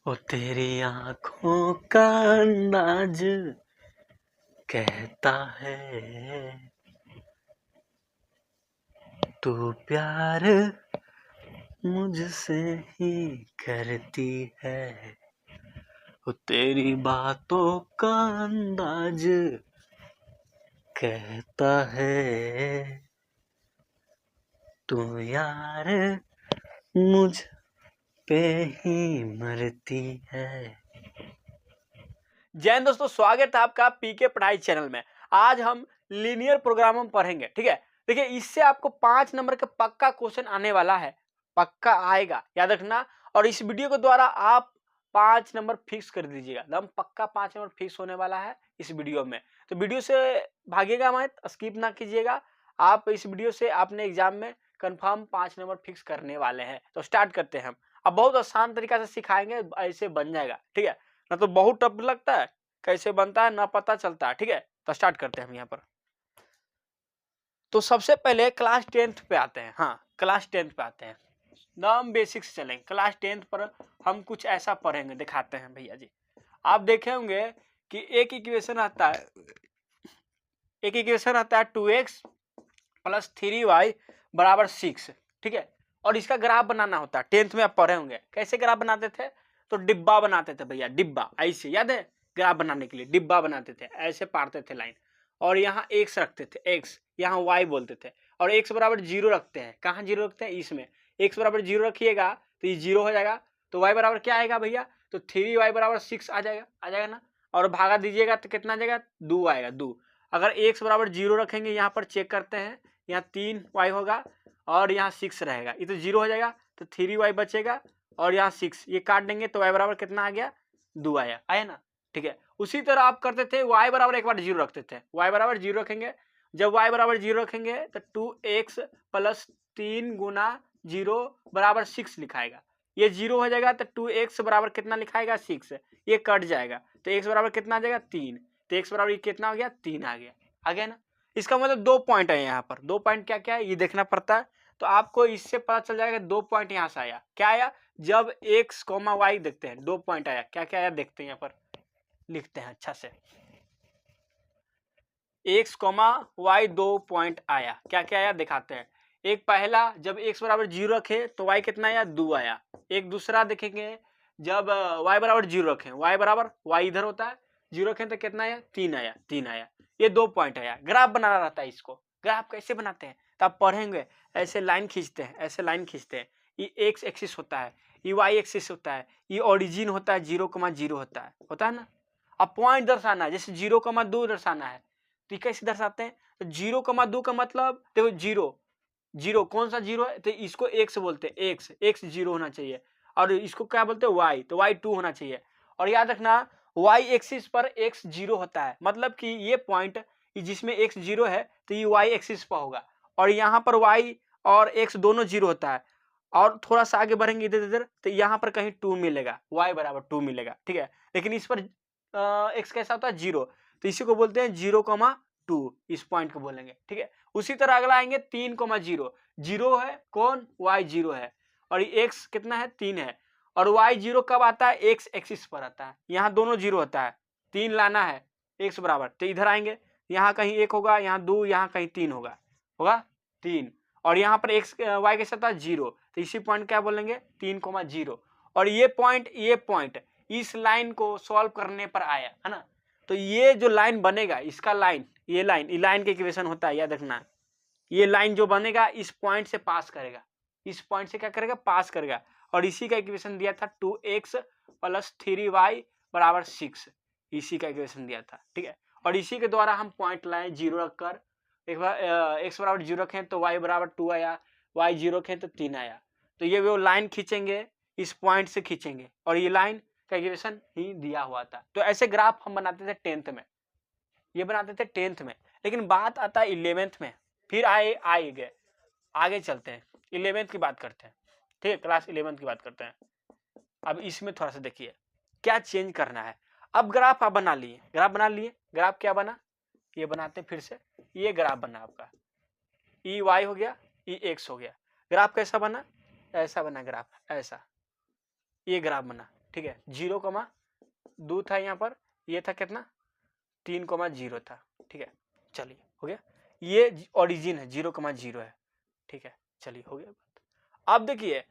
ओ तेरी आंखों का अंदाज कहता है तू प्यार मुझसे ही करती है। ओ तेरी बातों का अंदाज कहता है तू यार मुझ पे ही मरती है। जय हिंद दोस्तों, स्वागत है आपका पीके पढ़ाई चैनल में। आज हम लीनियर प्रोग्राम पढ़ेंगे। ठीक है, देखिए इससे आपको 5 नंबर का पक्का क्वेश्चन आने वाला है, पक्का आएगा, याद रखना। और इस वीडियो के द्वारा आप 5 नंबर फिक्स कर दीजिएगा, एकदम पक्का 5 नंबर फिक्स होने वाला है इस वीडियो में। तो वीडियो से भागिएगा मत, स्किप ना कीजिएगा। आप इस वीडियो से अपने एग्जाम में कंफर्म 5 नंबर फिक्स करने वाले हैं। तो स्टार्ट करते हैं हम। अब बहुत आसान तरीका से सिखाएंगे, ऐसे बन जाएगा। ठीक है ना, तो बहुत टफ लगता है, कैसे बनता है ना पता चलता है। ठीक है, तो स्टार्ट करते हैं हम यहाँ पर। तो सबसे पहले क्लास 10th पे आते हैं। हाँ, क्लास 10th पे आते हैं, नाम बेसिक से चलेंगे। क्लास 10th पर हम कुछ ऐसा पढ़ेंगे, दिखाते हैं भैया जी। आप देखे होंगे कि एक इक्वेशन आता है, 2x प्लस 3y बराबर 6। ठीक है, और इसका ग्राफ बनाना होता है। 10th में आप पढ़े होंगे कैसे ग्राफ बनाते थे। तो डिब्बा बनाते थे भैया, डिब्बा, ऐसे याद है, ग्राफ बनाने के लिए डिब्बा बनाते थे, ऐसे पारते थे लाइन, और यहाँ x रखते थे, x यहाँ y बोलते थे, और x बराबर 0 रखते हैं। कहाँ 0 रखते हैं, इसमें x बराबर 0 रखिएगा तो ये 0 हो जाएगा। तो y बराबर क्या आएगा भैया, तो 3y बराबर 6 आ जाएगा ना। और भागा दीजिएगा तो कितना आ जाएगा, 2 आएगा, 2। अगर x बराबर 0 रखेंगे, यहाँ पर चेक करते हैं, यहाँ 3y होगा और यहाँ 6 रहेगा, ये तो 0 हो जाएगा, तो 3y बचेगा और यहाँ 6, ये काट देंगे तो y बराबर कितना आ गया, 2 आया ना। ठीक है, उसी तरह आप करते थे, y बराबर एक बार 0 रखते थे, y बराबर 0 रखेंगे। जब y बराबर 0 रखेंगे तो 2x प्लस 3 गुना 0 बराबर 6 लिखाएगा। ये 0 हो जाएगा तो 2x बराबर कितना लिखाएगा, 6। ये कट जाएगा तो x बराबर कितना आ जाएगा, 3। तो x बराबर ये कितना हो गया, 3 आ गया ना। इसका मतलब 2 पॉइंट है यहाँ पर। 2 पॉइंट क्या क्या है ये देखना पड़ता है। तो आपको इससे पता चल जाएगा 2 पॉइंट यहाँ से आया, क्या आया, जब x, y देखते हैं 2 पॉइंट आया, क्या क्या आया देखते हैं, यहाँ पर लिखते हैं अच्छा से। x, y 2 पॉइंट आया, क्या क्या आया दिखाते हैं। एक पहला, जब x बराबर 0 रखे तो y कितना आया, 2 आया। एक दूसरा देखेंगे, जब y बराबर 0 रखें, y बराबर, y इधर होता है, 0 रखें तो कितना आया, 3 आया, 3 आया। ये 2 पॉइंट आया। ग्राफ बनाना रहता है इसको। ग्राफ कैसे बनाते हैं तो आप पढ़ेंगे, ऐसे लाइन खींचते हैं, ऐसे लाइन खींचते हैं। ये x एक्सिस होता है, ये y एक्सिस होता है, ये ओरिजिन होता है, 0,0 होता है ना। अब पॉइंट दर्शाना है, जैसे 0,2 दर्शाना है तो कैसे दर्शाते हैं, तो 0,2 का मतलब देखो, 0 कौन सा 0 है, तो इसको x बोलते हैं, x 0 होना चाहिए। और इसको क्या बोलते हैं, y, तो y 2 होना चाहिए। और याद रखना, y एक्सिस पर x 0 होता है, मतलब कि ये पॉइंट जिसमें x 0 है तो ये y एक्सिस पर होगा, और यहाँ पर y और x दोनों 0 होता है। और थोड़ा सा आगे बढ़ेंगे इधर इधर तो यहाँ पर कहीं 2 मिलेगा, y बराबर 2 मिलेगा। ठीक है, लेकिन इस पर x कैसा होता है, 0, तो इसी को बोलते हैं 0,2, इस पॉइंट को बोलेंगे। ठीक है, उसी तरह अगला आएंगे 3,0, 0 है कौन, y 0 है, और x कितना है, 3 है। और y 0 कब आता है, x एक्सिस पर आता है, यहाँ दोनों 0 होता है। 3 लाना है x बराबर, तो इधर आएंगे, यहाँ कहीं 1 होगा, यहाँ 2, यहाँ कहीं 3 होगा 3। और यहाँ पर x y के साथ 0, तो इसी पॉइंट क्या बोलेंगे, 3,0। और ये पॉइंट इस लाइन को सॉल्व करने पर आया है ना। तो ये जो लाइन बनेगा, इसका लाइन, ये लाइन के इक्वेशन होता है, याद रखना। ये लाइन जो बनेगा इस पॉइंट से पास करेगा, इस पॉइंट से क्या करेगा, पास करेगा। और इसी का इक्वेशन दिया था 2x प्लस 3y बराबर 6, इसी का इक्वेशन दिया था। ठीक है, और इसी के द्वारा हम पॉइंट लाए 0 रखकर। एक बार x बराबर 0 रखें तो y बराबर 2 आया, y 0 रखें तो 3 आया। तो ये वो लाइन खींचेंगे, इस पॉइंट से खींचेंगे, और ये लाइन का इक्वेशन ही दिया हुआ था। तो ऐसे ग्राफ हम बनाते थे 10th में, ये बनाते थे 10th में। लेकिन बात आता है 11th में, फिर आए गए, आगे चलते हैं, 11th की बात करते हैं। ठीक है, क्लास 11th की बात करते हैं। अब इसमें थोड़ा सा देखिए क्या चेंज करना है। अब ग्राफ आप बना लिए, ग्राफ क्या बना, ये बनाते हैं फिर से। ये ग्राफ बना आपका, ई वाई हो गया, ई एक्स हो गया। ग्राफ कैसा बना, ऐसा बना ग्राफ, ऐसा ये ग्राफ बना। ठीक है, 0,2 था यहाँ पर, ये था कितना 3,0 था, ठीक है। चलिए हो गया, ये ओरिजिन है 0,0 है, ठीक है। चलिए हो गया। अब देखिए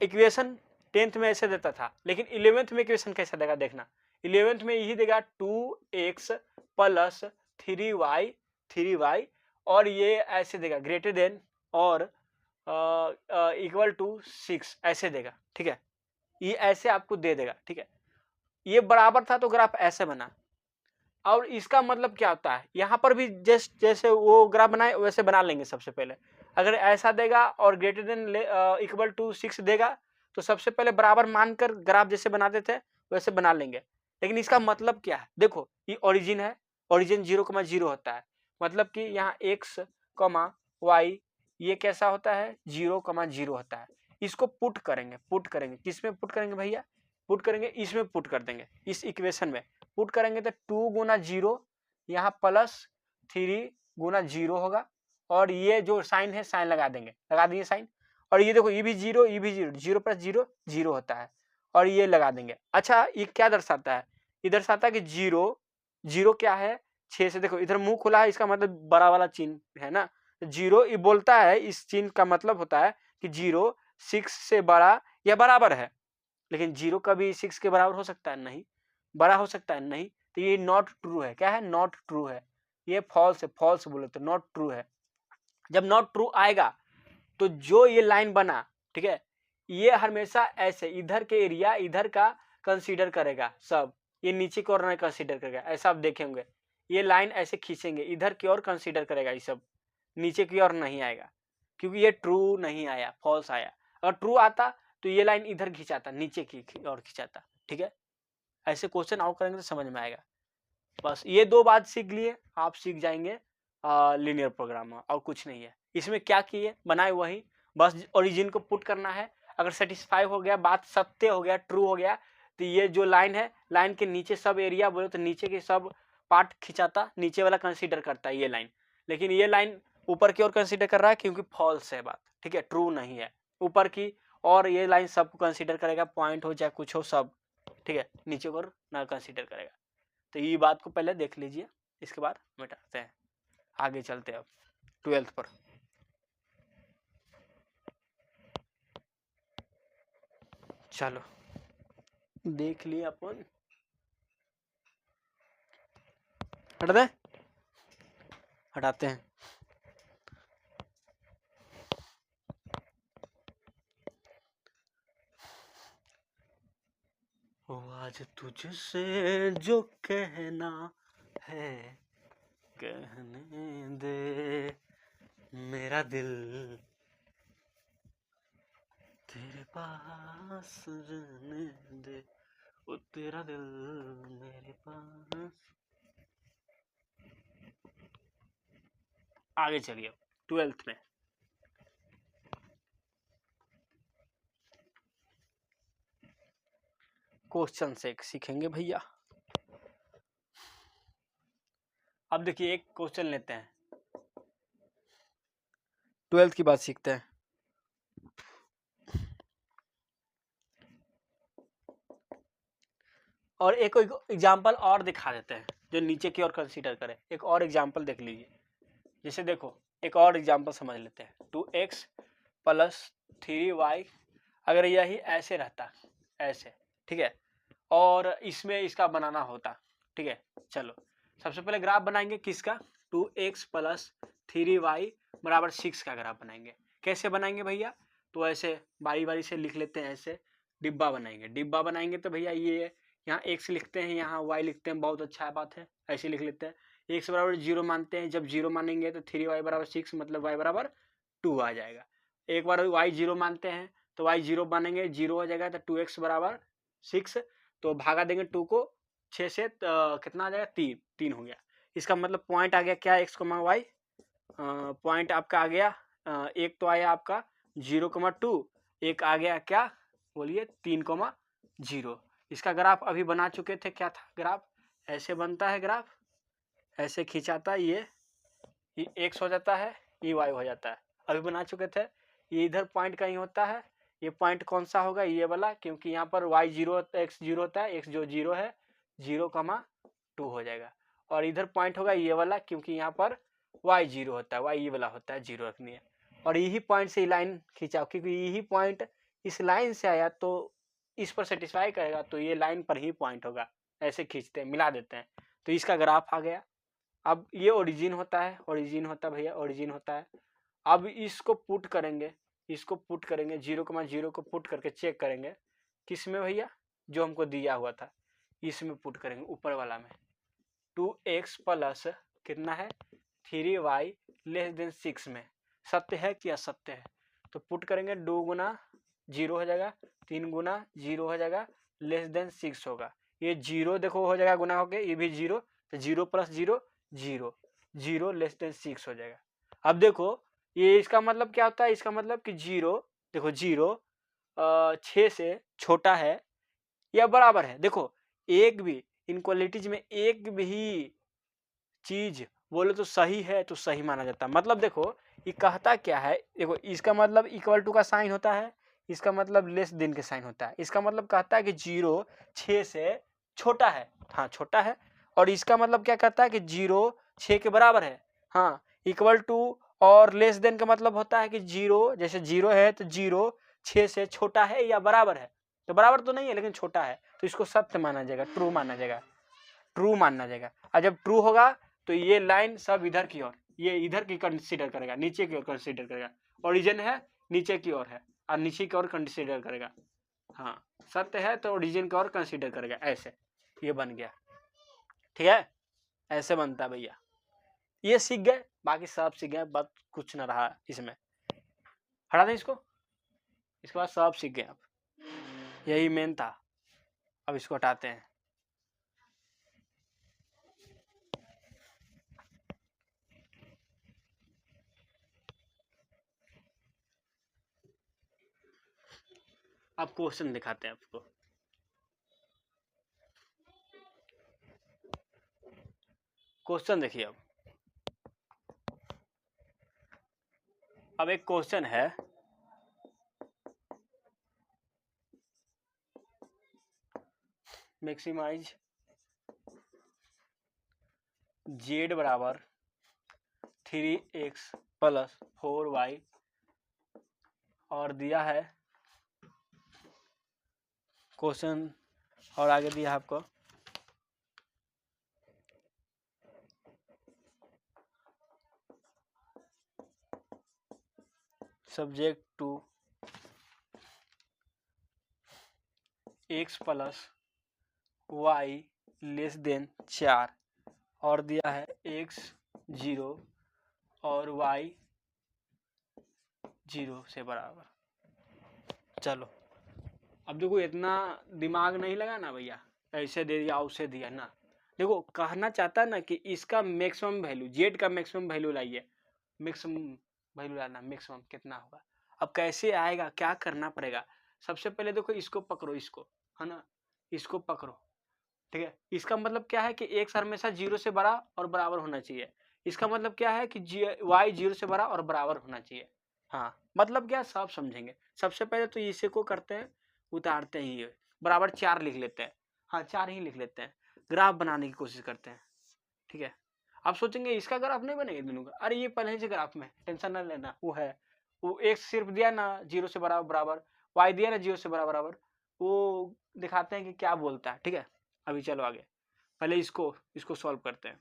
इक्वेशन 10th में ऐसे देता था, लेकिन 11th में इक्वेशन कैसा देगा देखना। 11th में यही देगा 2x प्लस 3y और ये ऐसे देगा ग्रेटर देन और इक्वल टू 6 ऐसे देगा, ठीक है। ये ऐसे आपको दे देगा, ठीक है। ये बराबर था तो ग्राफ ऐसे बना। और इसका मतलब क्या होता है, यहाँ पर भी जैसे वो ग्राफ बनाए वैसे बना लेंगे सबसे पहले। अगर ऐसा देगा और ग्रेटर देन इक्वल टू 6 देगा तो सबसे पहले बराबर मानकर ग्राफ जैसे बनाते थे वैसे बना लेंगे। लेकिन इसका मतलब क्या है, देखो ये ओरिजिन है, ओरिजिन 0,0 होता है, मतलब कि यहाँ x, y ये कैसा होता है 0,0 होता है। इसको पुट करेंगे किसमें पुट करेंगे भैया, पुट करेंगे इसमें, पुट कर देंगे इस इक्वेशन में। पुट करेंगे तो 2 गुना 0 यहाँ प्लस 3 गुना 0 होगा, और ये जो साइन है साइन लगा देंगे साइन, और ये देखो ये भी 0 0 प्लस 0 0 होता है, और ये लगा देंगे। अच्छा ये क्या दर्शाता है, ये दर्शाता है कि 0 क्या है 6 से, देखो इधर मुंह खुला है, इसका मतलब बड़ा वाला चिन्ह है ना, 0 ये बोलता है, इस चिन्ह का मतलब होता है कि 0 6 से बड़ा या बराबर है। लेकिन 0 कभी 6 के बराबर हो सकता है, नहीं। बड़ा हो सकता है, नहीं। तो ये नॉट ट्रू है, क्या है नॉट ट्रू है, ये फॉल्स है, फॉल्स बोले तो नॉट ट्रू है। जब नॉट ट्रू आएगा तो जो ये लाइन बना, ठीक है, ये हमेशा ऐसे इधर के एरिया इधर का कंसीडर करेगा सब, ये नीचे की ओर नहीं कंसीडर करेगा, ऐसा आप देखेंगे ये लाइन ऐसे खींचेंगे इधर की ओर कंसीडर करेगा, ये सब नीचे की ओर नहीं आएगा, क्योंकि ये ट्रू नहीं आया, फॉल्स आया। अगर ट्रू आता तो ये लाइन इधर खिंचाता, नीचे की ओर खिंचाता, ठीक है। ऐसे क्वेश्चन आउट करेंगे तो समझ में आएगा। बस ये दो बात सीख लिए, आप सीख जाएंगे लीनियर प्रोग्राम में, और कुछ नहीं है इसमें। क्या किए बनाए वही, बस ओरिजिन को पुट करना है। अगर सेटिस्फाई हो गया, बात सत्य हो गया, ट्रू हो गया, तो ये जो लाइन है, लाइन के नीचे सब एरिया बोले तो नीचे के सब पार्ट खिंचाता, नीचे वाला कंसीडर करता है ये लाइन। लेकिन ये लाइन ऊपर की ओर कंसीडर कर रहा है क्योंकि फॉल्स है बात, ठीक है, ट्रू नहीं है ऊपर की, और ये लाइन सबको कंसीडर करेगा, पॉइंट हो चाहे कुछ हो सब, ठीक है, नीचे को ना कंसीडर करेगा। तो ये बात को पहले देख लीजिए, इसके बाद मिटाते हैं, आगे चलते हैं अब 12th पर। चलो देख लिए अपन, हटाते हैं। आज तुझसे जो कहना है कहने दे, मेरा दिल तेरे पास रहने दे, वो तेरा दिल मेरे पास। आगे चलिए 12th में। क्वेश्चन से सीखेंगे भैया। अब देखिए एक क्वेश्चन लेते हैं, 12th की बात सीखते हैं। और एक एग्जाम्पल और दिखा देते हैं जो नीचे की ओर कंसीडर करें। एक और एग्जाम्पल देख लीजिए, जैसे देखो एक और एग्जाम्पल समझ लेते हैं। 2x प्लस 3y, अगर यही ऐसे रहता ऐसे, ठीक है, और इसमें इसका बनाना होता, ठीक है। चलो सबसे पहले ग्राफ बनाएंगे किसका, 2x प्लस 3y बराबर 6 का ग्राफ बनाएंगे। कैसे बनाएंगे भैया, तो ऐसे बारी बारी से लिख लेते हैं, ऐसे डिब्बा बनाएंगे तो भैया ये यहाँ x लिखते हैं, यहाँ y लिखते हैं, बहुत अच्छा बात है, ऐसे लिख लेते हैं। x बराबर 0 मानते हैं, जब 0 मानेंगे तो 3y बराबर 6, मतलब y बराबर 2 आ जाएगा। एक बार y 0 मानते हैं तो y 0 मानेंगे, 0 हो जाएगा, तो 2x बराबर 6, तो भागा देंगे 2 को 6 से, कितना आ जाएगा 3 हो गया। इसका मतलब पॉइंट आ गया क्या, x, y, पॉइंट आपका आ गया, एक तो आया आपका 0,2, एक आ गया क्या बोलिए 3,0। इसका ग्राफ अभी बना चुके थे, क्या था ग्राफ, ऐसे बनता है ग्राफ, ऐसे खिंचाता है, ये x हो जाता है, ये y हो जाता है, अभी बना चुके थे। ये इधर पॉइंट कहीं होता है, ये पॉइंट कौन सा होगा, ये वाला, क्योंकि यहाँ पर y 0 होता है, x 0 होता है, x जो 0 है 0,2 हो जाएगा। और इधर पॉइंट होगा ये वाला, क्योंकि यहाँ पर y 0 होता है, y ये वाला होता है, 0 रखनी है। और यही पॉइंट से लाइन खींचाओ, क्योंकि यही पॉइंट इस लाइन से आया तो इस पर सेटिस्फाई करेगा, तो ये लाइन पर ही पॉइंट होगा। ऐसे खींचते हैं, मिला देते हैं, तो इसका ग्राफ आ गया। अब ये ओरिजिन होता है, ओरिजिन होता है भैया, ओरिजिन होता है। अब इसको पुट करेंगे, इसको पुट करेंगे, 0,0 को पुट करके चेक करेंगे किस में भैया, जो हमको दिया हुआ था इसमें पुट करेंगे, ऊपर वाला में। 2x प्लस कितना है 3y लेस देन 6 में सत्य है कि असत्य है, तो पुट करेंगे 2 गुना 0 हो जाएगा, 3 गुना 0 हो जाएगा, लेस देन 6 होगा। ये 0 देखो हो जाएगा गुना होके, ये भी 0, तो 0 प्लस 0 0, 0 लेस देन 6 हो जाएगा। अब देखो ये इसका मतलब क्या होता है, इसका मतलब कि 0 देखो 0 6 से छोटा है या बराबर है। देखो एक भी इनक्वालिटीज में एक भी चीज बोले तो सही है तो सही माना जाता है। मतलब देखो ये कहता क्या है, देखो इसका मतलब इक्वल टू का साइन होता है, इसका मतलब लेस देन के साइन होता है। इसका मतलब कहता है कि 0 6 से छोटा है, हाँ छोटा है। और इसका मतलब क्या कहता है कि 0 6 के बराबर है, हाँ इक्वल टू। और लेस देन का मतलब होता है कि 0 जैसे 0 है तो 0 6 से छोटा है या बराबर है, तो बराबर तो नहीं है लेकिन छोटा है, तो इसको सत्य माना जाएगा, ट्रू माना जाएगा, ट्रू माना जाएगा। और जब ट्रू होगा तो ये लाइन सब इधर की ओर, ये इधर की कंसीडर करेगा, नीचे की ओर कंसीडर करेगा। ओरिजिन है नीचे की ओर है और नीचे की ओर कंसीडर करेगा, हाँ सत्य है तो ओरिजिन की ओर कंसीडर करेगा। ऐसे ये बन गया, ठीक है, ऐसे बनता है भैया। ये सीख गए, बाकी सब सीख गए, बात कुछ ना रहा इसमें, हटा दें इसको, इसके बाद सब सीख गए आप, यही मेन था। अब इसको हटाते हैं। अब क्वेश्चन दिखाते हैं आपको। क्वेश्चन देखिए, अब एक क्वेश्चन है, मैक्सिमाइज z बराबर 3x प्लस 4y और दिया है क्वेश्चन, और आगे दिया है आपको subject to x plus y less than 4 और दिया है x 0 और y 0 से बराबर। चलो अब देखो इतना दिमाग नहीं लगा ना भैया, ऐसे दे दिया उसे दिया ना। देखो कहना चाहता है ना कि इसका मैक्सिमम वैल्यू, जेड का मैक्सिमम वैल्यू लाइए, मैक्सिमम वैल्यू लाना, मैक्सिमम कितना होगा। अब कैसे आएगा, क्या करना पड़ेगा, सबसे पहले देखो इसको पकड़ो, इसको है ना, इसको पकड़ो, ठीक है। इसका मतलब क्या है कि एक्स हमेशा 0 से बड़ा और बराबर होना चाहिए। इसका मतलब क्या है कि y 0 से बड़ा और बराबर होना चाहिए। हाँ मतलब क्या, सब समझेंगे। सबसे पहले तो इसे को करते हैं, उतारते ही बराबर 4 लिख लेते हैं, हाँ 4 ही लिख लेते हैं, ग्राफ बनाने की कोशिश करते हैं, ठीक है। आप सोचेंगे इसका ग्राफ नहीं बनेगा दोनों का, अरे ये पहले से ग्राफ में, टेंशन ना लेना, वो है, वो एक सिर्फ दिया ना 0 से बराबर बराबर, y दिया ना 0 से बराबर बराबर, वो दिखाते हैं कि क्या बोलता है, ठीक है। अभी चलो आगे, पहले इसको सॉल्व करते हैं।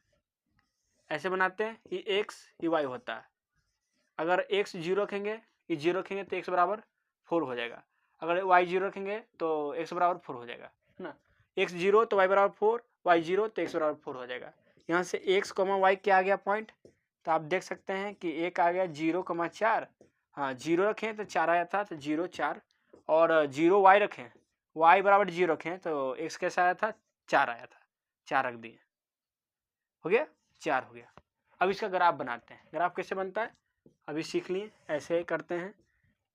ऐसे बनाते हैं, ये x ये y होता है, अगर x 0 रखेंगे, ये 0 रखेंगे तो x बराबर 4 हो जाएगा, अगर y 0 रखेंगे तो x बराबर 4 हो जाएगा, है ना। x 0 तो y बराबर 4, y 0 तो x बराबर 4 हो जाएगा। यहाँ से x, y क्या आ गया पॉइंट, तो आप देख सकते हैं कि एक आ गया 0,4, हाँ 0 रखें तो 4 आया था, तो 0 4, और 0 y रखें, y बराबर 0 रखें तो x कैसा आया था, 4 आया था, 4 रख दिए, हो गया 4 हो गया। अब इसका ग्राफ बनाते हैं, ग्राफ कैसे बनता है अभी सीख लिए, ऐसे करते हैं,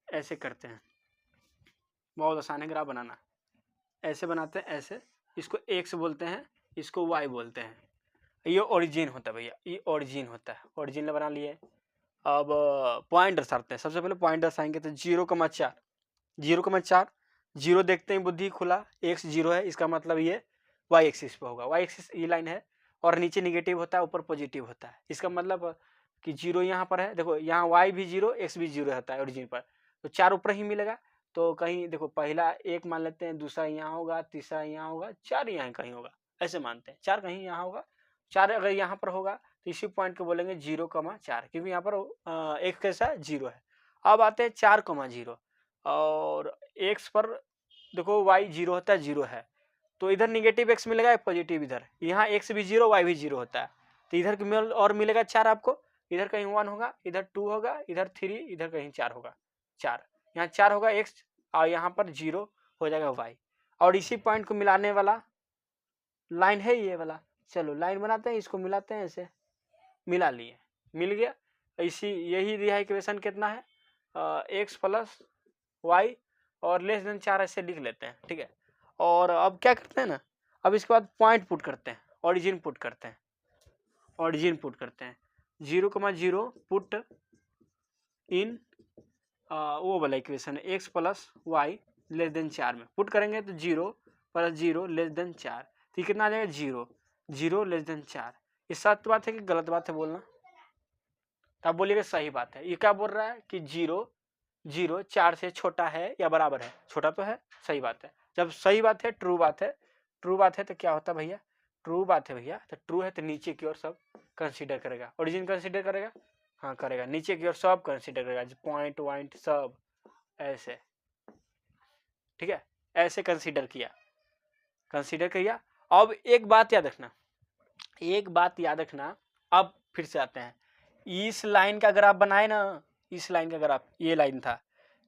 ऐसे करते हैं, बहुत आसान है ग्राफ बनाना। ऐसे बनाते हैं, ऐसे, इसको x बोलते हैं, इसको y बोलते हैं, ये ओरिजिन होता है भैया, ये ओरिजिन होता है, ओरिजिन बना लिए। अब पॉइंट दर्शाते हैं, सबसे पहले पॉइंट दर्शाएंगे तो 0,4, 0,4, 0 देखते हैं बुद्धि खुला, x 0 है, इसका मतलब ये y एक्सिस पे होगा, y एक्सिस ये लाइन है और नीचे निगेटिव होता है ऊपर पॉजिटिव होता है, इसका मतलब कि 0 यहाँ पर है, देखो यहाँ y भी 0 x भी 0 होता है ओरिजिन पर, तो 4 ऊपर ही मिलेगा, तो कहीं देखो पहला 1 मान लेते हैं, दूसरा यहाँ होगा, तीसरा यहाँ होगा, 4 यहाँ कहीं होगा, ऐसे मानते हैं 4 कहीं यहाँ होगा, 4 अगर यहाँ पर होगा तो इसी पॉइंट को बोलेंगे 0,4, क्योंकि यहाँ पर एक कैसा 0 है। अब आते हैं 4,0 और x पर देखो y 0 होता है, 0 है, तो इधर निगेटिव x मिलेगा, पॉजिटिव इधर, यहाँ x भी 0 y भी 0 होता है, तो इधर और मिलेगा 4 आपको, इधर कहीं 1 होगा, इधर 2 होगा, इधर 3, इधर कहीं 4 होगा, 4 यहाँ 4 होगा x और यहाँ पर 0 हो जाएगा y, और इसी पॉइंट को मिलाने वाला लाइन है ये वाला। चलो लाइन बनाते हैं, इसको मिलाते हैं, ऐसे मिला लिए, मिल गया, इसी यही दिया है इक्वेशन कितना है, x प्लस वाई और लेस देन 4 ऐसे लिख लेते हैं, ठीक है। और अब क्या करते हैं ना, अब इसके बाद पॉइंट पुट करते हैं, ऑरिजिन पुट करते हैं, ऑरिजिन पुट करते हैं, 0,0 पुट इन वो वाला इक्वेशन है, x plus y less than 4 में पुट करेंगे तो 0 प्लस 0 लेस देन 4, तो कितना आ जाएगा 0, 0 लेस देन 4। ये सत्य बात है कि गलत बात है बोलना, तो आप बोलिएगा सही बात है। ये क्या बोल रहा है कि 0 0 4 से छोटा है या बराबर है, छोटा तो है, सही बात है। जब सही बात है, ट्रू बात है, ट्रू बात है तो क्या होता है भैया, ट्रू बात है भैया, तो ट्रू है तो नीचे की ओर सब कंसीडर करेगा, ओरिजिन कंसीडर करेगा, हाँ करेगा, नीचे की ओर सब कंसीडर करेगा, पॉइंट वॉइंट सब ऐसे, ठीक है, ऐसे कंसीडर किया, कंसीडर किया। अब एक बात याद रखना, एक बात याद रखना, अब फिर से आते हैं, इस लाइन का ग्राफ बनाए ना, इस लाइन का ग्राफ, ये लाइन था,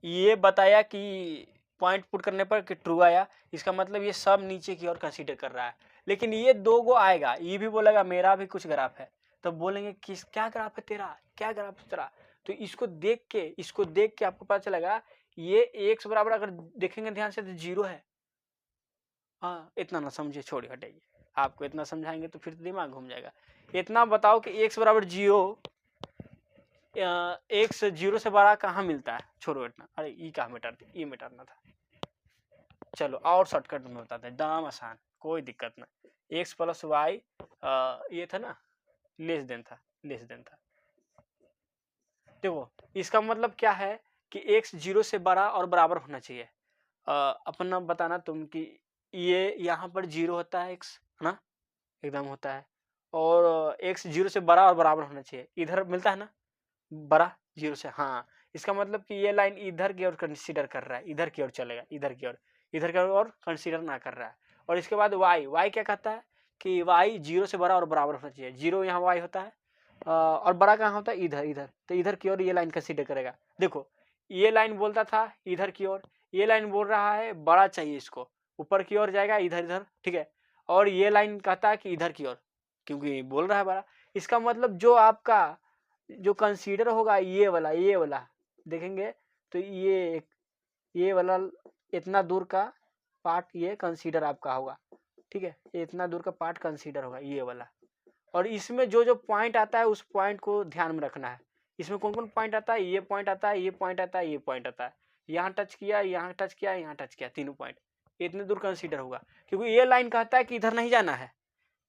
ये बताया कि पॉइंट पुट करने पर कि ट्रू आया, इसका मतलब ये सब नीचे की ओर कंसीडर कर रहा है, लेकिन ये 2 गो आएगा, ये भी बोलेगा मेरा भी कुछ ग्राफ है, तो बोलेंगे किस क्या ग्राफ है तेरा, क्या ग्राफ है तेरा, तो इसको देख के आपको पता चलेगा ये x बराबर अगर देखेंगे ध्यान से तो 0 है। हाँ इतना ना समझे, छोड़िए हटाइए, आपको इतना समझाएंगे तो फिर दिमाग घूम जाएगा। इतना बताओ कि x बराबर 0, x 0 से बड़ा कहाँ मिलता है, छोड़ो इतना, अरे ये कहाँ मिटार, ये मिटारना था, चलो और शॉर्टकट में बताते हैं, दाम आसान, कोई दिक्कत ना, x प्लस वाई ये था ना, लेस देन था, लेस देन था, देखो इसका मतलब क्या है कि x 0 से बड़ा और बराबर होना चाहिए, अपना बताना तुम कि ये यहाँ पर 0 होता है x, है ना, एकदम होता है, और x 0 से बड़ा और बराबर होना चाहिए, इधर मिलता है ना बड़ा 0 से, हाँ इसका मतलब कि ये लाइन इधर की ओर कंसीडर कर रहा है, इधर की ओर चलेगा, इधर की ओर, इधर की ओर कंसीडर ना कर रहा है। और इसके बाद y क्या कहता है कि y 0 से बड़ा और बराबर होना चाहिए, 0 यहाँ y होता है और बड़ा कहाँ होता है, इधर, इधर, तो इधर की ओर ये लाइन कंसीडर करेगा। देखो ये लाइन बोलता था इधर की ओर, ये लाइन बोल रहा है बड़ा चाहिए, इसको ऊपर की ओर जाएगा, इधर इधर, ठीक है, और ये लाइन कहता है कि इधर की ओर, क्योंकि बोल रहा है बड़ा, इसका मतलब जो आपका जो कंसीडर होगा ये वाला देखेंगे तो ये वाला इतना दूर का पार्ट ये कंसीडर आपका होगा, ठीक है, इतना दूर का पार्ट कंसीडर होगा ये वाला, और इसमें जो जो पॉइंट आता है उस पॉइंट को ध्यान में रखना है। इसमें कौन कौन पॉइंट आता है, ये पॉइंट आता है, ये पॉइंट आता है, ये पॉइंट आता है, यहाँ टच किया, यहाँ टच किया, यहाँ टच किया, तीनों पॉइंट इतने दूर कंसीडर होगा, क्योंकि ये लाइन कहता है कि इधर नहीं जाना है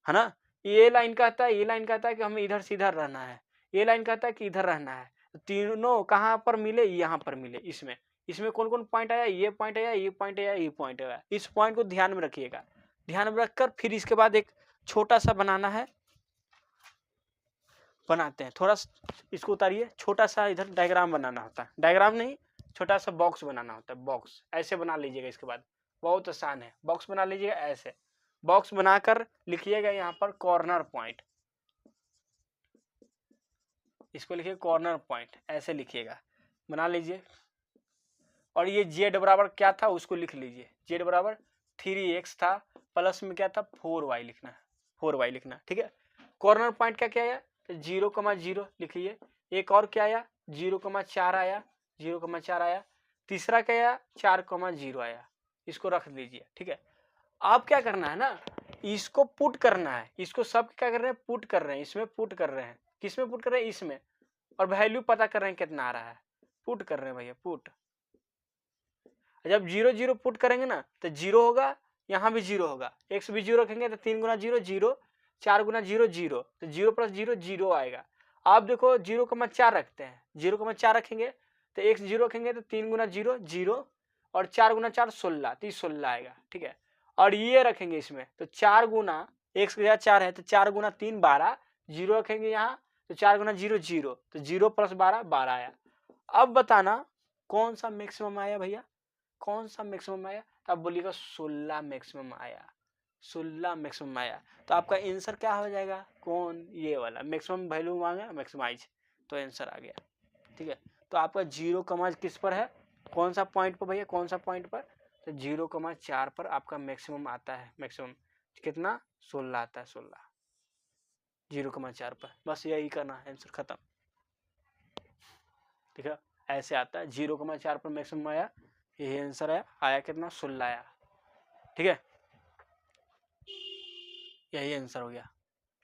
ना, ये लाइन कहता है, ये लाइन कहता है कि हमें इधर से इधर रहना है, ये लाइन कहता है कि इधर रहना है, तीनों कहाँ पर मिले, यहाँ पर मिले, इसमें इसमें कौन कौन पॉइंट आया, ये पॉइंट आया, ये पॉइंट आया, ये पॉइंट आया, इस पॉइंट को ध्यान में रखिएगा, ध्यान में रखकर फिर इसके बाद एक छोटा सा बनाना है, बनाते हैं, थोड़ा इसको उतारिए, छोटा सा इधर डायग्राम बनाना होता है, डायग्राम नहीं छोटा सा बॉक्स बनाना होता है, बॉक्स ऐसे बना लीजिएगा, इसके बाद बहुत आसान है, बॉक्स बना लीजिएगा, ऐसे बॉक्स बनाकर लिखिएगा यहाँ पर कॉर्नर पॉइंट, इसको लिखिए कॉर्नर पॉइंट, ऐसे लिखिएगा, बना लीजिए, और ये z बराबर क्या था उसको लिख लीजिए, z बराबर 3x था, प्लस में क्या था 4y लिखना है, 4y लिखना, ठीक है। कॉर्नर पॉइंट का क्या आया, 0,0 लिखिए, एक और क्या आया 0,4 आया, 0,4 आया, तीसरा क्या आया 4,0 आया, इसको रख लीजिए, ठीक है। आप क्या करना है ना, इसको पुट करना है, इसको सब क्या कर रहे हैं, पुट कर रहे हैं, इसमें पुट कर रहे हैं, किसमें पुट कर रहे हैं, इसमें, और वैल्यू पता कर रहे हैं कितना आ रहा है, पुट कर रहे हैं भैया, पुट, जब 0 0 पुट करेंगे ना तो 0 होगा, यहाँ भी 0 होगा, x भी 0 रखेंगे तो 3 गुना 0 0, 4 गुना 0 0, तो 0 प्लस 0 0 आएगा। आप देखो 0,4 रखते हैं, 0,4 रखेंगे तो x 0 रखेंगे तो 3 गुना 0 0 और 4 गुना 4 16, तो 16 आएगा। ठीक है, और ये रखेंगे इसमें तो 4 गुना x की जगह 4 है तो 4 गुना 3 12, 0 रखेंगे यहाँ तो 4 गुना 0 0, तो 0 प्लस 12 12 आया। अब बताना कौन सा मैक्सिमम आया भैया, कौन सा मैक्सिमम आया, तो आप बोलिएगा 16 मैक्सिमम आया, 16 मैक्सिमम आया। तो आपका आंसर क्या हो जाएगा, कौन, ये वाला मैक्सिमम वैल्यू मांगा मैक्सिमाइज, तो आंसर आ गया। ठीक है, तो आपका 0, किस पर है, कौन सा पॉइंट पर भैया, कौन सा पॉइंट पर, तो 0,4 पर आपका मैक्सिमम आता है। मैक्सिमम कितना, 16 आता है, 16 0,4 पर। बस यही करना है, आंसर खत्म। ठीक है, ऐसे आता है 0,4 पर मैक्सिमम आया, यही आंसर है, आया कितना, 16 आया। ठीक है, यही आंसर हो गया।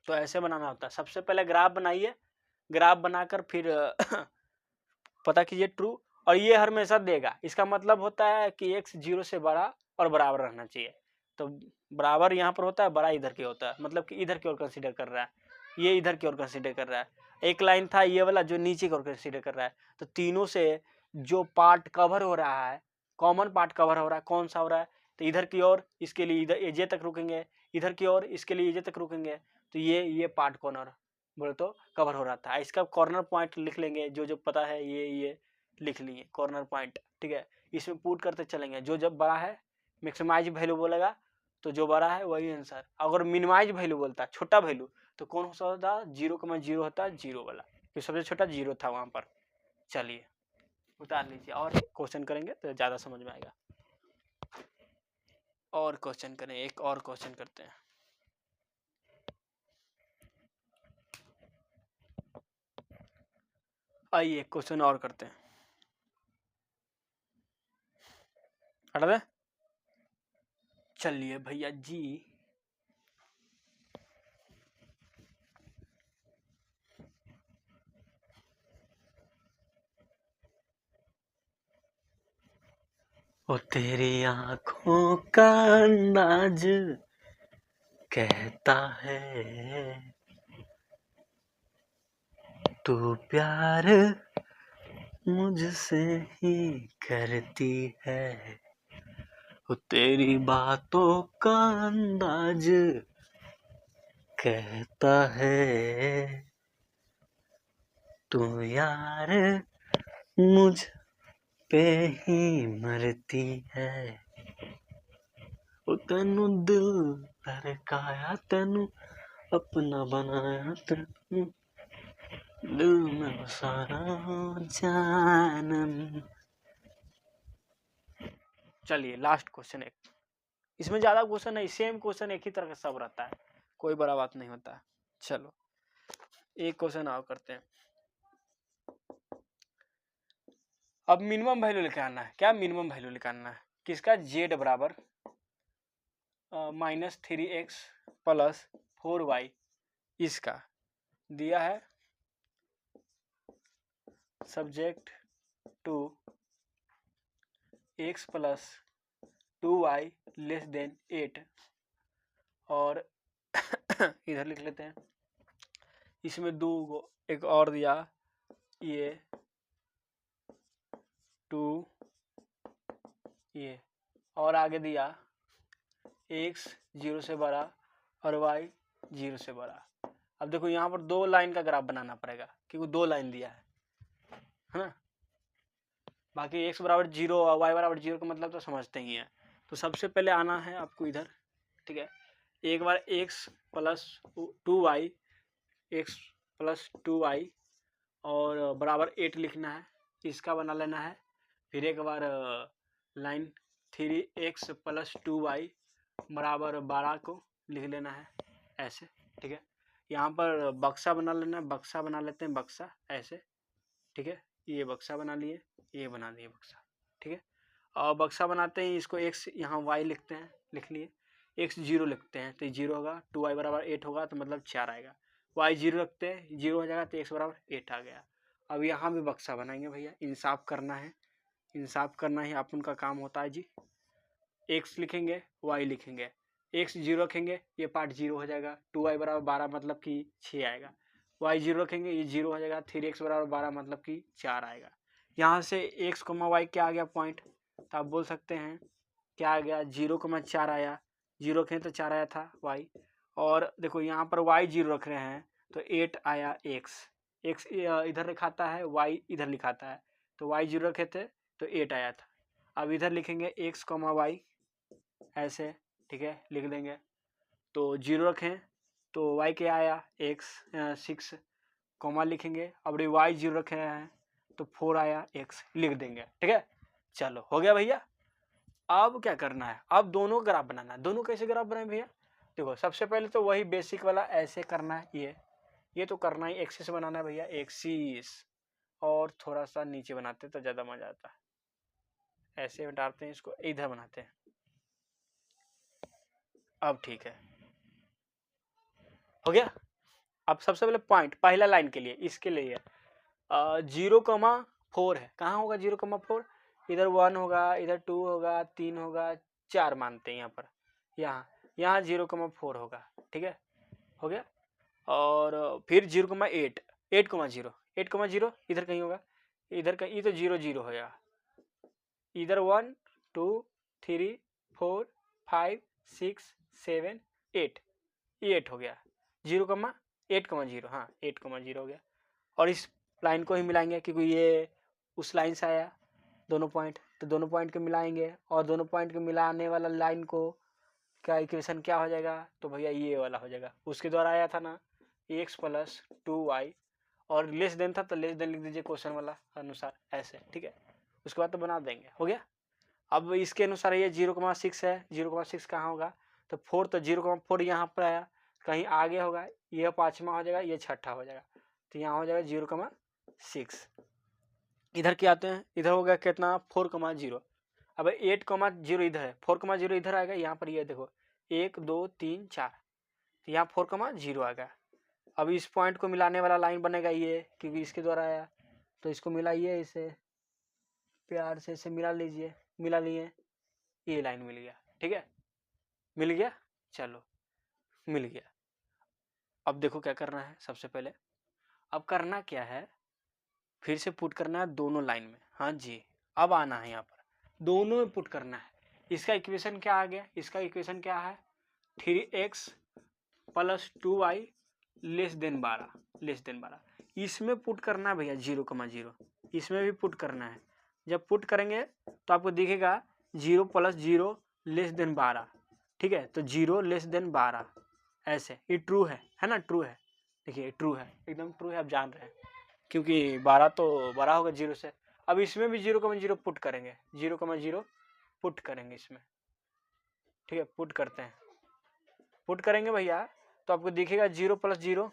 तो ऐसे बनाना होता है, सबसे पहले ग्राफ बनाइए, ग्राफ बनाकर फिर पता कीजिए ट्रू, और ये हमेशा देगा, इसका मतलब होता है कि x 0 से बड़ा और बराबर रहना चाहिए। तो बराबर यहाँ पर होता है, बड़ा इधर की होता है, मतलब कि इधर की ओर कंसीडर कर रहा है, ये इधर की ओर कंसीडर कर रहा है। एक लाइन था ये वाला जो नीचे की ओर कंसीडर कर रहा है। तो तीनों से जो पार्ट कवर हो रहा है, कॉमन पार्ट कवर हो रहा है, कौन सा हो रहा है, तो इधर की ओर, इसके लिए इधर एजे तक रुकेंगे, इधर की ओर इसके लिए एजे तक रुकेंगे, तो ये पार्ट कॉर्नर बोले तो कवर हो रहा था। इसका कॉर्नर पॉइंट लिख लेंगे, जो पता है ये लिख लिए कॉर्नर पॉइंट। ठीक है, इसमें पुट करते चलेंगे, जो जब बड़ा है मैक्सिमाइज वैल्यू बोलेगा, तो जो बड़ा है वही आंसर। अगर मिनिमाइज वैल्यू बोलता है, छोटा वैल्यू, तो कौन सा होता है, 0,0 होता है, 0 वाला, तो सबसे छोटा 0 था वहां पर। चलिए उतार लीजिए, और क्वेश्चन करेंगे तो ज्यादा समझ में आएगा। और क्वेश्चन करें, एक और क्वेश्चन करते हैं। आइए क्वेश्चन और करते हैं, हटा दे। चलिए भैया जी, ओ तेरी आंखों का अंदाज कहता है तू प्यार मुझसे ही करती है, ओ तेरी बातों का अंदाज कहता है तू यार मुझ पे ही मरती है, ओ तेनू दिल धड़काया, तेनू अपना बनाया, तेनू दिल में बसाया जानम। चलिए लास्ट क्वेश्चन, एक इसमें ज्यादा क्वेश्चन नहीं, सेम क्वेश्चन एक ही तरह का सब रहता है, कोई बड़ा बात नहीं होता है। चलो एक क्वेश्चन और करते हैं। अब मिनिमम वैल्यू निकालना है, क्या मिनिमम वैल्यू निकालना है, किसका, z बराबर -3x प्लस 4y, इसका दिया है subject to x plus 2y less than 8, और इधर लिख लेते हैं, इसमें दो एक और दिया, ये 2, ये और आगे दिया x 0 से बड़ा और y 0 से बड़ा। अब देखो यहाँ पर 2 लाइन का ग्राफ बनाना पड़ेगा, क्योंकि 2 लाइन दिया है ना। बाकी x बराबर 0 और y बराबर 0 का मतलब तो समझते ही हैं। तो सबसे पहले आना है आपको इधर, ठीक है, एक बार x plus 2y, x plus 2y और बराबर 8 लिखना है, इसका बना लेना है। फिर एक बार लाइन 3x प्लस 2y बराबर 12 को लिख लेना है ऐसे। ठीक है, यहाँ पर बक्सा बना लेना है, बक्सा बना लेते हैं, बक्सा ऐसे। ठीक है, ये बक्सा बना लिए, ये बना दिए बक्सा। ठीक है, और बक्सा बनाते हैं, इसको x यहाँ y लिखते हैं, लिख लिए, x 0 लिखते हैं तो 0 होगा, 2y बराबर 8 होगा तो मतलब 4 आएगा, y 0 रखते हैं 0 हो जाएगा तो x बराबर 8 आ गया। अब यहाँ भी बक्सा बनाएंगे भैया, इंसाफ करना है, इंसाफ करना ही अपन का काम होता है जी। x लिखेंगे, y लिखेंगे, x 0 रखेंगे, ये पार्ट 0 हो जाएगा, 2y बराबर 12 मतलब कि 6 आएगा, y 0 रखेंगे, ये 0 हो जाएगा, 3x बराबर 12 मतलब कि 4 आएगा। यहाँ से x, y क्या आ गया पॉइंट, तो आप बोल सकते हैं क्या आ गया, 0,4 आया, 0 रखें तो 4 आया था y, और देखो यहाँ पर y 0 रख रहे हैं तो 8 आया x इधर लिखाता है, y इधर लिखाता है, तो y 0 रखे थे तो 8 आया था। अब इधर लिखेंगे x, y ऐसे, ठीक है, लिख देंगे, तो 0 रखें तो y क्या आया x 6, कॉमा लिखेंगे, अब y 0 रखे हैं तो 4 आया x, लिख देंगे, ठीक है। चलो हो गया भैया। अब क्या करना है, अब दोनों ग्राफ बनाना है। दोनों कैसे ग्राफ बनाए भैया, देखो सबसे पहले तो वही बेसिक वाला ऐसे करना है, ये तो करना ही, एक्सिस बनाना है भैया, एक्सिस, और थोड़ा सा नीचे बनाते तो ज्यादा मजा आता है, ऐसे डालते हैं, इसको इधर बनाते हैं। अब ठीक है, हो गया। अब सबसे पहले पॉइंट पहला लाइन के लिए, इसके लिए 0,4 है, कहाँ होगा 0,4, इधर 1 होगा, इधर 2 होगा, 3 होगा, 4 मानते हैं यहाँ पर, यहाँ 0,4 होगा, ठीक है, हो गया। और फिर 0,8, 8,0 इधर कहीं होगा, इधर कहीं, ये तो 0 0 हो जाएगा, इधर 1 2 3 4 5 6 7 8, ये 8 हो गया, 0,8,0, हाँ 8,0 हो गया। और इस लाइन को ही मिलाएंगे क्योंकि ये उस लाइन से आया दोनों पॉइंट, तो दोनों पॉइंट को मिलाएंगे, और दोनों पॉइंट को मिलाने वाला लाइन को का इक्वेशन क्या हो जाएगा, तो भैया ये वाला हो जाएगा, उसके द्वारा आया था ना, x + 2y, और लेस देन था तो लेस देन लिख दीजिए क्वेश्चन वाला अनुसार, ऐसे, ठीक है। उसके बाद तो बना देंगे, हो गया। अब इसके अनुसार ये 0,6 है, 0,6 कहाँ होगा, तो 4, तो 0,4 यहाँ पर आया, कहीं आगे होगा, ये 5वां हो जाएगा, ये 6ठा हो जाएगा, तो यहाँ हो जाएगा 0,6। इधर क्या आते हैं, इधर हो गया कितना 4,0। अब 8,0 इधर है, 4,0 इधर आएगा, यहाँ पर ये देखो 1 2 3 4, तो यहाँ 4,0 आ गया। अब इस पॉइंट को मिलाने वाला लाइन बनेगा ये, क्योंकि इसके द्वारा आया, तो इसको मिलाइए, इसे प्यार से इसे मिला लीजिए, मिला लिए, ये लाइन मिल गया, ठीक है, मिल गया, चलो मिल गया। अब देखो क्या करना है, सबसे पहले अब करना क्या है, फिर से पुट करना है दोनों लाइन में, हाँ जी, अब आना है यहाँ पर दोनों में पुट करना है। इसका इक्वेशन क्या आ गया, इसका इक्वेशन क्या है, 3x + 2y लेस देन 12, इसमें पुट करना है भैया 0,0, इसमें भी पुट करना है। जब पुट करेंगे तो आपको दिखेगा 0 + 0 लेस देन 12, ठीक है, तो 0 लेस देन 12, ऐसे, ये ट्रू है ना, ट्रू है, देखिए ट्रू है, एकदम ट्रू है, आप जान रहे हैं, क्योंकि 12 तो बड़ा होगा 0 से। अब इसमें भी 0,0 पुट करेंगे, 0,0 पुट करेंगे इसमें, ठीक है, पुट करते हैं, पुट करेंगे भैया, तो आपको दिखेगा 0 + 0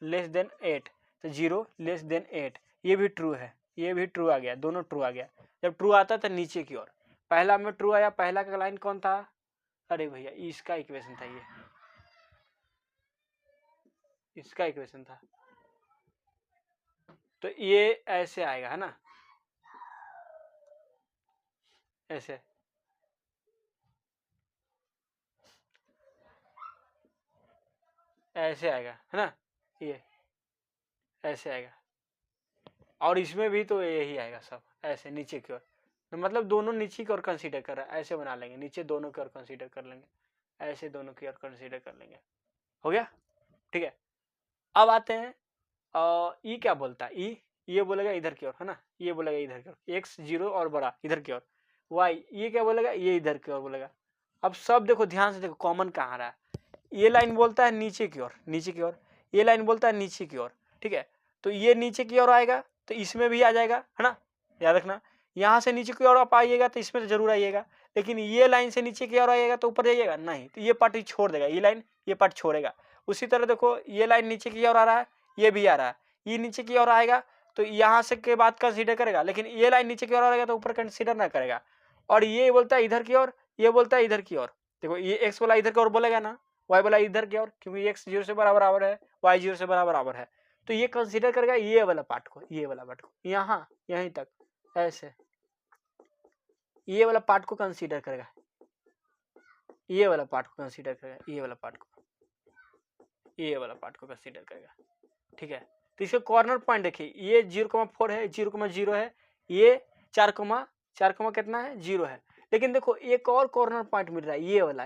लेस देन 8, तो 0 लेस देन 8, ये भी ट्रू है, ये भी ट्रू आ गया, दोनों ट्रू आ गया। जब ट्रू आता है तो नीचे की ओर, पहला में ट्रू आया, पहला का लाइन कौन था, अरे भैया इसका इक्वेशन था, ये इसका इक्वेशन था, तो ये ऐसे आएगा, है ना, ऐसे, ऐसे आएगा, है ना, ये ऐसे आएगा, और इसमें भी तो यही आएगा सब, ऐसे नीचे की ओर, तो मतलब दोनों नीचे की ओर कंसीडर कर रहा है, ऐसे बना लेंगे, नीचे दोनों की ओर कंसीडर कर लेंगे, ऐसे दोनों की ओर कंसीडर कर लेंगे, हो गया, ठीक है। अब आते हैं ई क्या बोलता है, ई ये बोलेगा इधर की ओर, है ना, ये बोलेगा इधर की ओर, x 0 और बड़ा इधर की ओर, y ये क्या बोलेगा, ये इधर की ओर बोलेगा। अब सब देखो ध्यान से देखो, कॉमन कहाँ रहा है, ये लाइन बोलता है नीचे की ओर, नीचे की ओर, ये लाइन बोलता है नीचे की ओर, ठीक है, तो ये नीचे की ओर आएगा तो इसमें भी आ जाएगा, है ना, याद रखना, यहाँ से नीचे की ओर आप आइएगा तो इसमें तो जरूर आइएगा, लेकिन ये लाइन से नीचे की ओर आइएगा तो ऊपर जाइएगा नहीं, तो ये पार्ट छोड़ देगा, ये लाइन ये पार्ट छोड़ेगा। उसी तरह देखो ये लाइन नीचे की ओर आ रहा है, ये भी आ रहा है, ये नीचे की ओर आएगा तो यहाँ से के बाद कंसीडर करेगा, लेकिन ये लाइन नीचे की ओर आएगा तो ऊपर कंसीडर ना करेगा। और ये बोलता है इधर की ओर, ये बोलता है इधर की ओर, देखो ये एक्स वाला इधर की ओर बोलेगा ना, वाई वाला इधर की ओर, क्योंकि एक्स 0 से बराबर है, वाई 0 से बराबर है, तो ये कंसीडर करेगा ये वाला पार्ट को, ये वाला पार्ट को, यहाँ यहीं तक, ऐसे ये वाला पार्ट को कंसीडर करेगा, ये वाला पार्ट को कंसीडर करेगा, ये वाला पार्ट को कंसीडर करेगा। ठीक है, तो इसके कॉर्नर पॉइंट देखिए, ये 0,4 है, 0,0 है, ये 4 कितना है 0 है। लेकिन देखो एक और कॉर्नर पॉइंट मिल रहा है, ये वाला,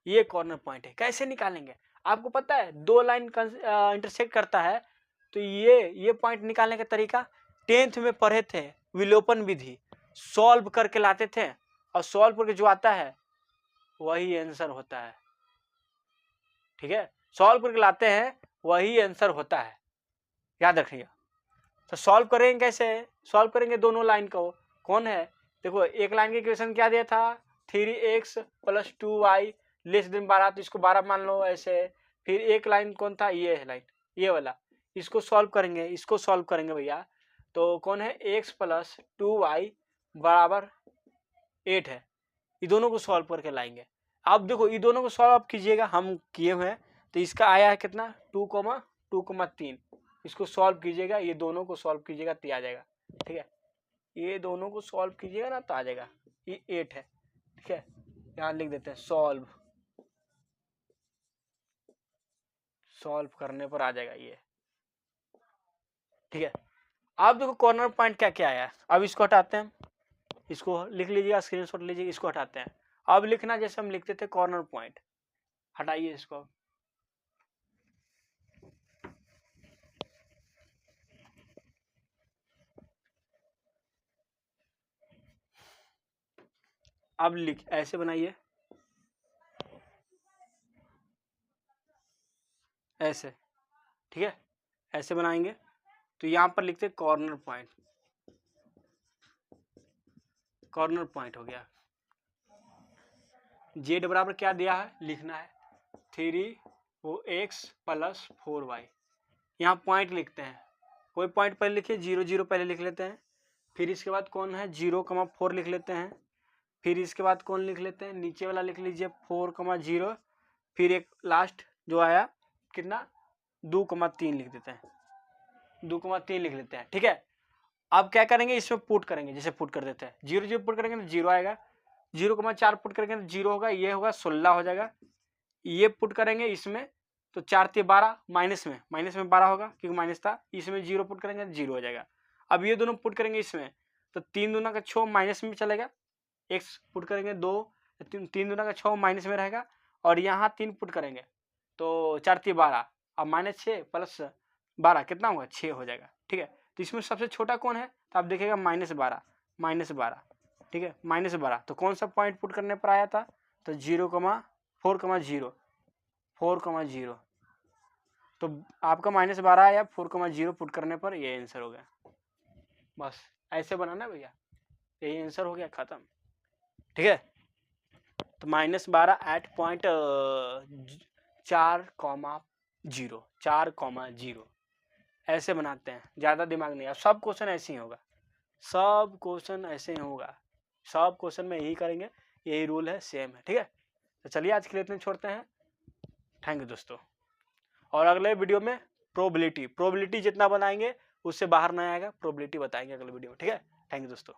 ये कॉर्नर पॉइंट है। कैसे निकालेंगे आपको पता है, दो लाइन इंटरसेक्ट करता है, तो ये पॉइंट निकालने का तरीका 10th में पढ़े थे, विलोपन विधि, सॉल्व करके लाते थे, और सॉल्व करके जो आता है वही आंसर होता है। ठीक है, सॉल्व करके लाते हैं वही आंसर होता है, याद रखिएगा। तो सॉल्व करेंगे कैसे, सॉल्व करेंगे दोनों लाइन को, कौन है देखो, एक लाइन के इक्वेशन क्या दिया था, 3x + 2y लेस देन 12, तो इसको 12 मान लो ऐसे। फिर एक लाइन कौन था, ये है लाइन, ये वाला, इसको सॉल्व करेंगे, इसको सॉल्व करेंगे भैया, तो कौन है x + 2y = 8 है। ये दोनों को सॉल्व करके लाएंगे। अब देखो ये दोनों को सॉल्व आप कीजिएगा, हम किए हुए हैं, तो इसका आया है कितना 2,2,3, इसको सॉल्व कीजिएगा, ये दोनों को सॉल्व कीजिएगा तो आ जाएगा। ठीक है, ये दोनों को सॉल्व कीजिएगा ना तो आ जाएगा, ये 8 है। ठीक है, यहाँ लिख देते हैं सॉल्व करने पर आ जाएगा ये। ठीक है, अब देखो कॉर्नर पॉइंट क्या क्या आया, अब इसको हटाते हैं, इसको लिख लीजिएगा, स्क्रीनशॉट लीजिए, इसको हटाते हैं। अब लिखना जैसे हम लिखते थे कॉर्नर पॉइंट, हटाइए इसको, अब लिख ऐसे बनाइए, ऐसे। ठीक है, ऐसे बनाएंगे, तो यहाँ पर लिखते हैं कॉर्नर पॉइंट, कॉर्नर पॉइंट हो गया। z बराबर क्या दिया है, लिखना है 3x + 4y, यहाँ पॉइंट लिखते हैं, कोई पॉइंट पहले लिखिए, 0 0 पहले लिख लेते हैं, फिर इसके बाद कौन है 0,4 लिख लेते हैं, फिर इसके बाद कौन लिख लेते हैं, नीचे वाला लिख लीजिए 4,0, फिर एक लास्ट जो आया कितना 2,3 लिख देते हैं, 2,3 लिख लेते हैं। ठीक है, अब क्या करेंगे, इसमें पुट करेंगे, जैसे पुट कर देते हैं, 0 0 पुट करेंगे तो 0 आएगा, 0,4 पुट करेंगे तो 0 होगा, ये होगा 16 हो जाएगा, ये पुट करेंगे इसमें तो 4 × 12, माइनस में 12 होगा क्योंकि माइनस था, इसमें 0 पुट करेंगे तो 0 हो जाएगा। अब ये दोनों पुट करेंगे इसमें, तो 3 दूना का 6 माइनस में चलेगा, x पुट करेंगे 2, 3 दूना का 6 माइनस में रहेगा, और यहाँ 3 पुट करेंगे तो 4 × 12, अब -6 + 12 कितना होगा 6 हो जाएगा। ठीक है, तो इसमें सबसे छोटा कौन है, तो आप देखिएगा -12, ठीक है, -12, तो कौन सा पॉइंट पुट करने पर आया था, तो 4,0, तो आपका -12 आया 4,0 पुट करने पर, ये आंसर हो गया। बस ऐसे बनाना भैया, यही आंसर हो गया, खत्म। ठीक है, तो -12 एट पॉइंट 4,0 ऐसे बनाते हैं, ज़्यादा दिमाग नहीं। अब सब क्वेश्चन ऐसे ही होगा, सब क्वेश्चन ऐसे ही होगा, सब क्वेश्चन में यही करेंगे, यही रूल है, सेम है। ठीक है, तो चलिए आज के लिए इतने छोड़ते हैं, थैंक यू दोस्तों। और अगले वीडियो में प्रोबेबिलिटी जितना बनाएंगे उससे बाहर नहीं आएगा, प्रोबेबिलिटी बताएंगे अगले वीडियो में। ठीक है, थैंक यू दोस्तों।